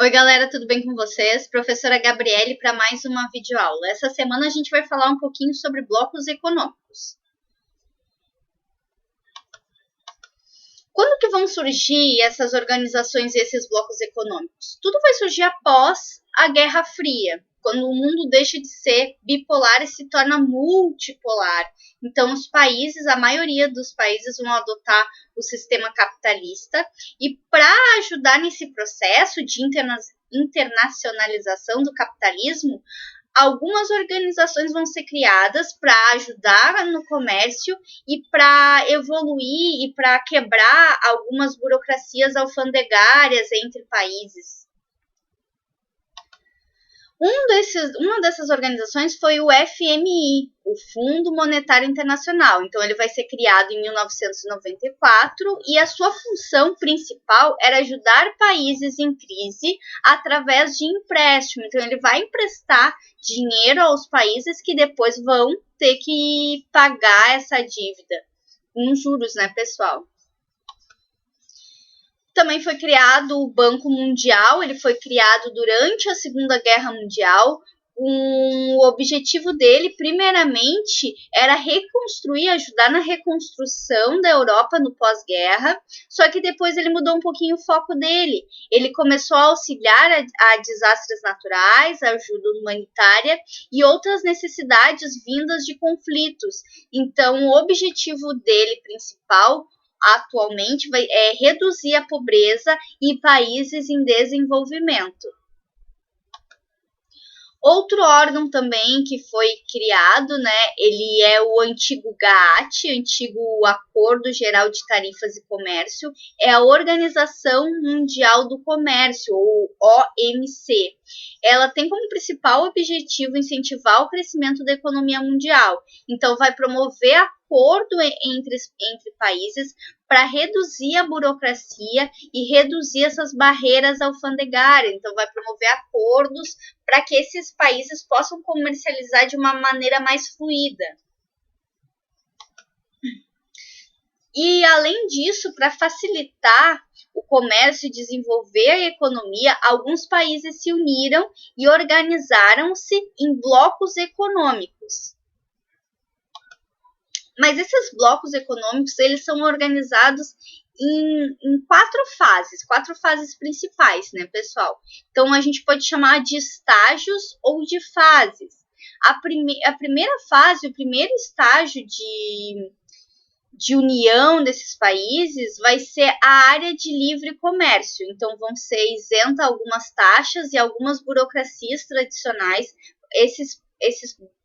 Oi, galera, tudo bem com vocês? Professora Gabriele para mais uma videoaula. Essa semana a gente vai falar um pouquinho sobre blocos econômicos. Quando que vão surgir essas organizações e esses blocos econômicos? Tudo vai surgir após a Guerra Fria, quando o mundo deixa de ser bipolar e se torna multipolar. Então, a maioria dos países vão adotar o sistema capitalista e para ajudar nesse processo de internacionalização do capitalismo, algumas organizações vão ser criadas para ajudar no comércio e para evoluir e para quebrar algumas burocracias alfandegárias entre países. Uma dessas organizações foi o FMI, o Fundo Monetário Internacional. Então, ele vai ser criado em 1994 e a sua função principal era ajudar países em crise através de empréstimo. Então, ele vai emprestar dinheiro aos países que depois vão ter que pagar essa dívida com juros, né, pessoal? Também foi criado o Banco Mundial, ele foi criado durante a Segunda Guerra Mundial. O objetivo dele, primeiramente, era ajudar na reconstrução da Europa no pós-guerra, só que depois ele mudou um pouquinho o foco dele. Ele começou a auxiliar a desastres naturais, a ajuda humanitária e outras necessidades vindas de conflitos. Então, o objetivo dele principal atualmente é reduzir a pobreza em países em desenvolvimento. Outro órgão também que foi criado, né, ele é o antigo GATT, antigo Acordo Geral de Tarifas e Comércio, é a Organização Mundial do Comércio, ou OMC. Ela tem como principal objetivo incentivar o crescimento da economia mundial. Então, vai promover acordo entre países para reduzir a burocracia e reduzir essas barreiras alfandegárias. Então, vai promover acordos para que esses países possam comercializar de uma maneira mais fluida. E, além disso, para facilitar o comércio e desenvolver a economia, alguns países se uniram e organizaram-se em blocos econômicos. Mas esses blocos econômicos, eles são organizados em quatro fases principais, né, pessoal? Então, a gente pode chamar de estágios ou de fases. A primeira fase, o primeiro estágio de união desses países vai ser a área de livre comércio. Então, vão ser isentas algumas taxas e algumas burocracias tradicionais. Esses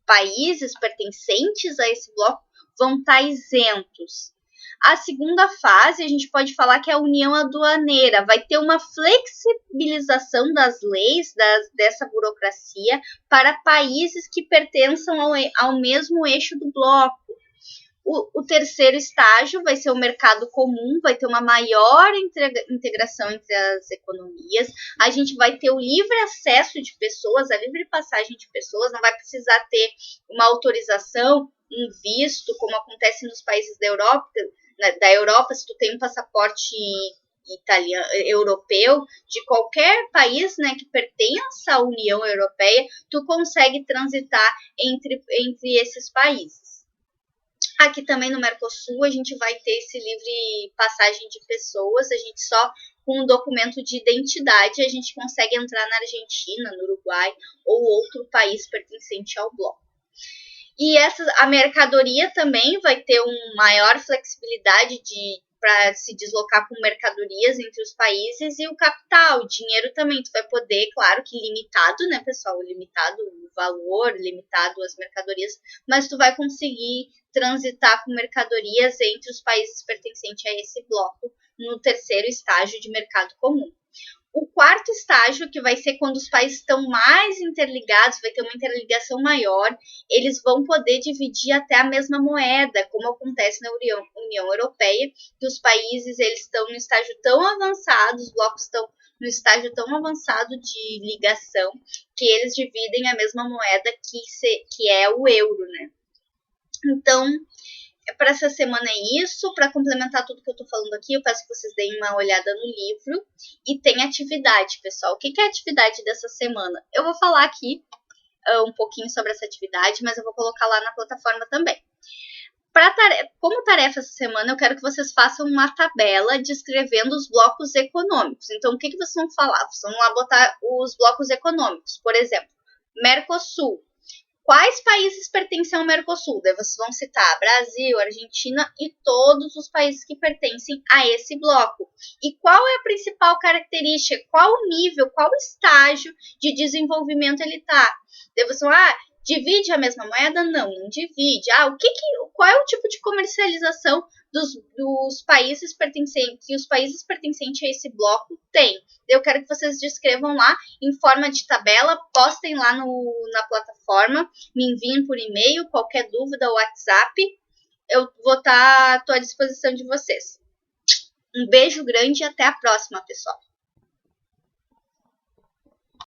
países pertencentes a esse bloco vão estar isentos. A segunda fase, a gente pode falar que é a união aduaneira. Vai ter uma flexibilização das leis, dessa burocracia, para países que pertençam ao mesmo eixo do bloco. O terceiro estágio vai ser o mercado comum, vai ter uma maior integração entre as economias. A gente vai ter o livre acesso de pessoas, a livre passagem de pessoas, não vai precisar ter uma autorização, um visto, como acontece nos países da Europa, se tu tem um passaporte europeu, de qualquer país, né, que pertença à União Europeia, tu consegue transitar entre esses países. Aqui também no Mercosul a gente vai ter esse livre passagem de pessoas, a gente só com um documento de identidade a gente consegue entrar na Argentina, no Uruguai ou outro país pertencente ao bloco. E a mercadoria também vai ter uma maior flexibilidade para se deslocar com mercadorias entre os países, e o capital, o dinheiro também, tu vai poder, claro que limitado, né, pessoal, limitado o valor, limitado as mercadorias, mas tu vai conseguir transitar com mercadorias entre os países pertencentes a esse bloco no terceiro estágio de mercado comum. O quarto estágio, que vai ser quando os países estão mais interligados, vai ter uma interligação maior, eles vão poder dividir até a mesma moeda, como acontece na União Europeia, que os países eles estão no estágio tão avançado, os blocos estão no estágio tão avançado de ligação, que eles dividem a mesma moeda que é o euro, né? Então, para essa semana é isso. Para complementar tudo que eu tô falando aqui, eu peço que vocês deem uma olhada no livro. E tem atividade, pessoal. O que é a atividade dessa semana? Eu vou falar aqui um pouquinho sobre essa atividade, mas eu vou colocar lá na plataforma também. Como tarefa essa semana, eu quero que vocês façam uma tabela descrevendo os blocos econômicos. Então, o que vocês vão falar? Vocês vão lá botar os blocos econômicos. Por exemplo, Mercosul. Quais países pertencem ao Mercosul? Daí vocês vão citar Brasil, Argentina e todos os países que pertencem a esse bloco. E qual é a principal característica? Qual o nível, qual o estágio de desenvolvimento ele está? Daí vocês vão, divide a mesma moeda? Não, não divide. Qual é o tipo de comercialização dos países que os países pertencentes a esse bloco têm? Eu quero que vocês descrevam lá em forma de tabela, postem lá na plataforma, me enviem por e-mail, qualquer dúvida ou WhatsApp, eu vou estar à disposição de vocês. Um beijo grande e até a próxima, pessoal.